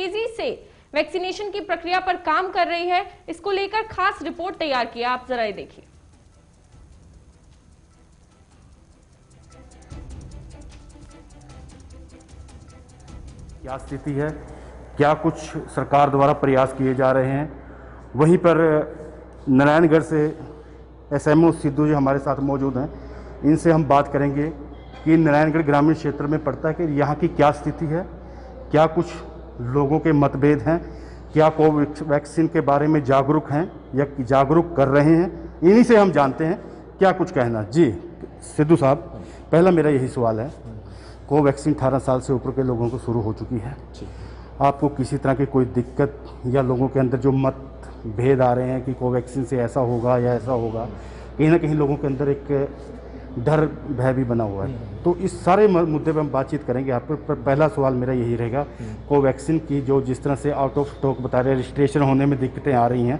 तेजी से वैक्सीनेशन की प्रक्रिया पर काम कर रही है। इसको लेकर खास रिपोर्ट तैयार किया, आप जरा ये देखिए। क्या स्थिति है, क्या कुछ सरकार द्वारा प्रयास किए जा रहे हैं। वहीं पर नारायणगढ़ से एसएमओ सिद्धू जी हमारे साथ मौजूद हैं। इनसे हम बात करेंगे कि नारायणगढ़ ग्रामीण क्षेत्र में पड़ता है कि यहाँ की क्या स्थिति है, क्या कुछ लोगों के मतभेद हैं, क्या कोवैक्सीन के बारे में जागरूक हैं या जागरूक कर रहे हैं। इन्हीं से हम जानते हैं क्या कुछ कहना। जी सिद्धू साहब, पहला मेरा यही सवाल है, कोवैक्सीन 18 साल से ऊपर के लोगों को शुरू हो चुकी है, आपको किसी तरह की कोई दिक्कत या लोगों के अंदर जो मतभेद आ रहे हैं कि कोवैक्सीन से ऐसा होगा या ऐसा होगा, कहीं ना कहीं लोगों के अंदर एक डर भय भी बना हुआ है। तो इस सारे मुद्दे पर हम बातचीत करेंगे। आप पर पहला सवाल मेरा यही रहेगा, कोवैक्सीन की जो जिस तरह से आउट ऑफ स्टॉक बता रहे हैं, रजिस्ट्रेशन होने में दिक्कतें आ रही हैं,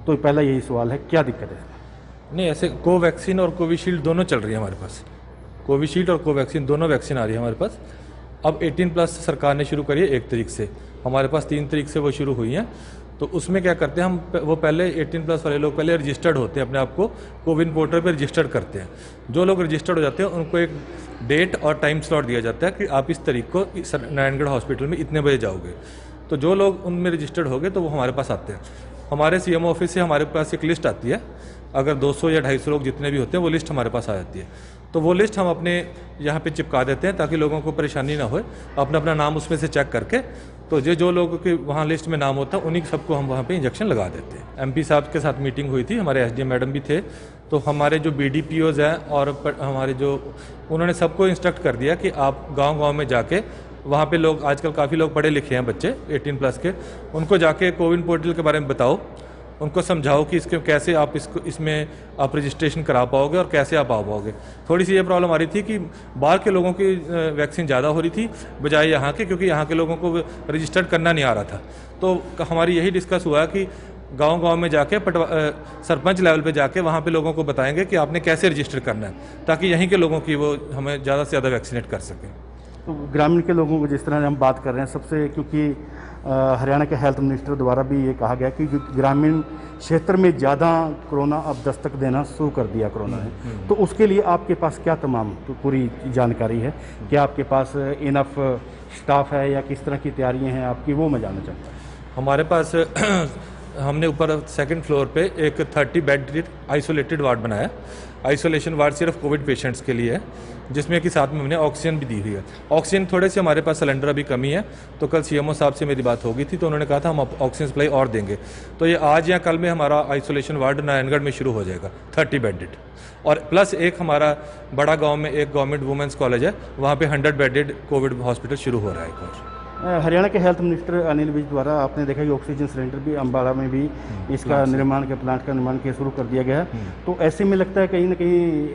तो पहला यही सवाल है, क्या दिक्कत है? नहीं, ऐसे कोवैक्सीन और कोविशील्ड दोनों चल रही है हमारे पास। कोविशील्ड और कोवैक्सीन दोनों वैक्सीन आ रही है हमारे पास। अब 18+ सरकार ने शुरू करी है 1 तारीख से, हमारे पास 3 तारीख से वो शुरू हुई हैं। तो उसमें क्या करते हैं हम, वो पहले 18+ वाले लोग पहले रजिस्टर्ड होते हैं, अपने आप को कोविन पोर्टल पर रजिस्टर्ड करते हैं। जो लोग रजिस्टर्ड हो जाते हैं उनको एक डेट और टाइम स्लॉट दिया जाता है कि आप इस तारीख को नारायणगढ़ हॉस्पिटल में इतने बजे जाओगे। तो जो लोग उनमें रजिस्टर्ड हो गए तो वो हमारे पास आते हैं। हमारे सीएमओ ऑफिस से हमारे पास एक लिस्ट आती है, अगर 200 या 250 लोग जितने भी होते हैं वो लिस्ट हमारे पास आ जाती है। तो वो लिस्ट हम अपने यहाँ पे चिपका देते हैं ताकि लोगों को परेशानी ना हो, अपना अपना नाम उसमें से चेक करके, तो जो लोगों के वहाँ लिस्ट में नाम होता है उन्हीं सबको हम वहाँ पे इंजेक्शन लगा देते हैं। एमपी साहब के साथ मीटिंग हुई थी, हमारे एसडीएम मैडम भी थे, तो हमारे जो बीडीपीओज हैं और हमारे जो, उन्होंने सबको इंस्ट्रक्ट कर दिया कि आप गाँव में जाके, वहाँ पे लोग आजकल काफ़ी लोग पढ़े लिखे हैं बच्चे 18+ के, उनको जाके कोविन पोर्टल के बारे में बताओ, उनको समझाओ कि इसके कैसे आप इसमें आप रजिस्ट्रेशन करा पाओगे और कैसे आप आ पाओगे। थोड़ी सी ये प्रॉब्लम आ रही थी कि बाहर के लोगों की वैक्सीन ज़्यादा हो रही थी बजाय यहाँ के, क्योंकि यहाँ के लोगों को रजिस्टर्ड करना नहीं आ रहा था। तो हमारी यही डिस्कस हुआ कि गांव में जाके सरपंच लेवल पे जाके वहाँ पे लोगों को बताएंगे कि आपने कैसे रजिस्टर करना है, ताकि यहीं के लोगों की वो हमें ज़्यादा से ज़्यादा वैक्सीनेट कर सकें। तो ग्रामीण के लोगों को जिस तरह हम बात कर रहे हैं, सबसे क्योंकि हरियाणा के हेल्थ मिनिस्टर द्वारा भी ये कहा गया कि ग्रामीण क्षेत्र में ज़्यादा कोरोना अब दस्तक देना शुरू कर दिया कोरोना ने, तो उसके लिए आपके पास क्या तमाम पूरी जानकारी है? क्या आपके पास इनफ स्टाफ है या किस तरह की तैयारियां हैं आपकी, वो मैं जानना चाहता हूँ। हमारे पास हमने ऊपर 2nd फ्लोर पे एक 30 बेड आइसोलेटेड वार्ड बनाया। आइसोलेशन वार्ड सिर्फ कोविड पेशेंट्स के लिए है, जिसमें कि साथ में हमने ऑक्सीजन भी दी हुई है। ऑक्सीजन थोड़े से हमारे पास सिलेंडर अभी कमी है, तो कल सीएमओ साहब से मेरी बात हो गई थी, तो उन्होंने कहा था हम ऑक्सीजन सप्लाई और देंगे। तो ये आज या कल में हमारा आइसोलेशन वार्ड नारायणगढ़ में शुरू हो जाएगा 30 बेडेड, और प्लस एक हमारा बड़ा गाँव में एक गवर्नमेंट वुमेंस कॉलेज है, वहाँ पर 100 बेडेड कोविड हॉस्पिटल शुरू हो रहा है। हरियाणा के हेल्थ मिनिस्टर अनिल विज द्वारा आपने देखा कि ऑक्सीजन सिलेंडर भी अम्बाला में भी इसका निर्माण के प्लांट का निर्माण किया शुरू कर दिया गया है। तो ऐसे में लगता है कहीं ना कहीं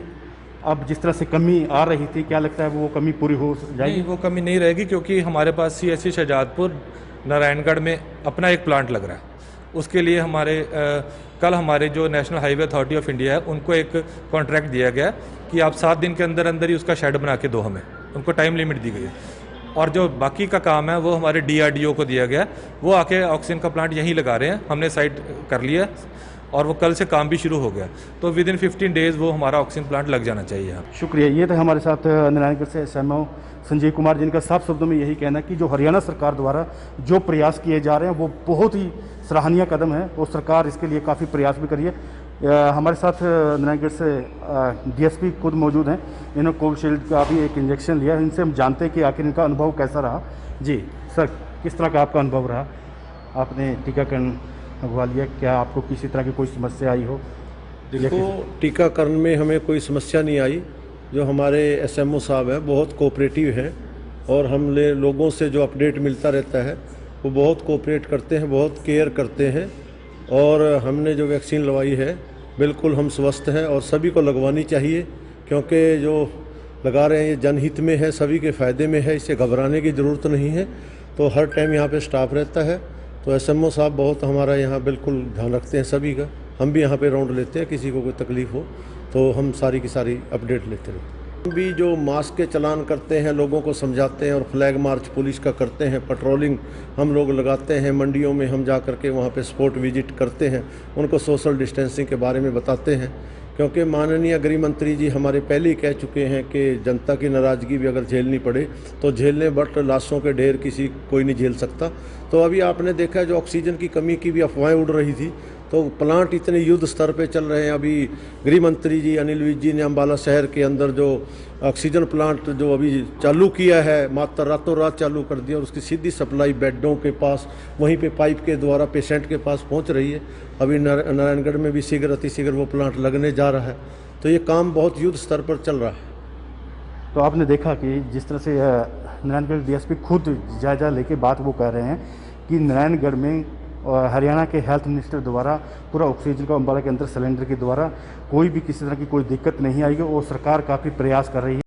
अब जिस तरह से कमी आ रही थी, क्या लगता है वो कमी पूरी हो जाएगी? नहीं, वो कमी नहीं रहेगी, क्योंकि हमारे पास CHC शाहजहाँपुर नारायणगढ़ में अपना एक प्लांट लग रहा है। उसके लिए कल हमारे जो national highway authority of India है उनको एक कॉन्ट्रैक्ट दिया गया कि आप 7 दिन के अंदर अंदर ही उसका शेड बना के दो, हमें उनको टाइम लिमिट दी गई है। और जो बाकी का काम है वो हमारे DRDO को दिया गया, वो आके ऑक्सीजन का प्लांट यहीं लगा रहे हैं, हमने साइट कर लिया और वो कल से काम भी शुरू हो गया। तो विदिन 15 डेज वो हमारा ऑक्सीजन प्लांट लग जाना चाहिए। शुक्रिया। ये तो हमारे साथ नारायणगढ़ से एसएमओ संजीव कुमार, जिनका साफ शब्दों में यही कहना है कि जो हरियाणा सरकार द्वारा जो प्रयास किए जा रहे हैं वो बहुत ही सराहनीय कदम है और सरकार इसके लिए काफ़ी प्रयास भी करी है। हमारे साथ नारायणगढ़ से DSP खुद मौजूद हैं, इन्होंने कोविशील्ड का भी एक इंजेक्शन लिया। इनसे हम जानते हैं कि आखिर इनका अनुभव कैसा रहा। जी सर, किस तरह का आपका अनुभव रहा? आपने टीकाकरण लगवा लिया, क्या आपको किसी तरह की कोई समस्या आई हो? देखो, टीकाकरण में हमें कोई समस्या नहीं आई। जो हमारे SMO साहब हैं बहुत कोऑपरेटिव हैं और हम लोगों से जो अपडेट मिलता रहता है वो बहुत कोऑपरेट करते हैं, बहुत केयर करते हैं। और हमने जो वैक्सीन लगवाई है बिल्कुल हम स्वस्थ हैं और सभी को लगवानी चाहिए, क्योंकि जो लगा रहे हैं ये जनहित में है, सभी के फ़ायदे में है, इससे घबराने की ज़रूरत नहीं है। तो हर टाइम यहाँ पे स्टाफ रहता है, तो SMO साहब बहुत हमारा यहाँ बिल्कुल ध्यान रखते हैं सभी का। हम भी यहाँ पे राउंड लेते हैं, किसी को कोई तकलीफ़ हो तो हम सारी की सारी अपडेट लेते रहते हैं। भी जो मास्क के चलान करते हैं, लोगों को समझाते हैं और फ्लैग मार्च पुलिस का करते हैं, पेट्रोलिंग हम लोग लगाते हैं, मंडियों में हम जा कर के वहाँ पे स्पॉट विजिट करते हैं, उनको सोशल डिस्टेंसिंग के बारे में बताते हैं। क्योंकि माननीय गृह मंत्री जी हमारे पहले ही कह चुके हैं कि जनता की नाराज़गी भी अगर झेलनी पड़े तो झेलने, बट लाशों के ढेर कोई नहीं झेल सकता। तो अभी आपने देखा जो ऑक्सीजन की कमी की भी अफवाहें उड़ रही थी, तो प्लांट इतने युद्ध स्तर पे चल रहे हैं। अभी गृह मंत्री जी अनिल विज जी ने अम्बाला शहर के अंदर जो ऑक्सीजन प्लांट जो अभी चालू किया है, मात्र रातों रात चालू कर दिया और उसकी सीधी सप्लाई बेडों के पास, वहीं पे पाइप के द्वारा पेशेंट के पास पहुंच रही है। अभी नारायणगढ़ में भी शीघ्र अतिशीघ्र वो प्लांट लगने जा रहा है। तो ये काम बहुत युद्ध स्तर पर चल रहा है। तो आपने देखा कि जिस तरह से नारायणगढ़ डीएसपी खुद जायजा लेके बात वो कह रहे हैं कि नारायणगढ़ में हरियाणा के हेल्थ मिनिस्टर द्वारा पूरा ऑक्सीजन का अम्बाला के अंदर सिलेंडर के द्वारा कोई भी किसी तरह की कोई दिक्कत नहीं आएगी और सरकार काफ़ी प्रयास कर रही है।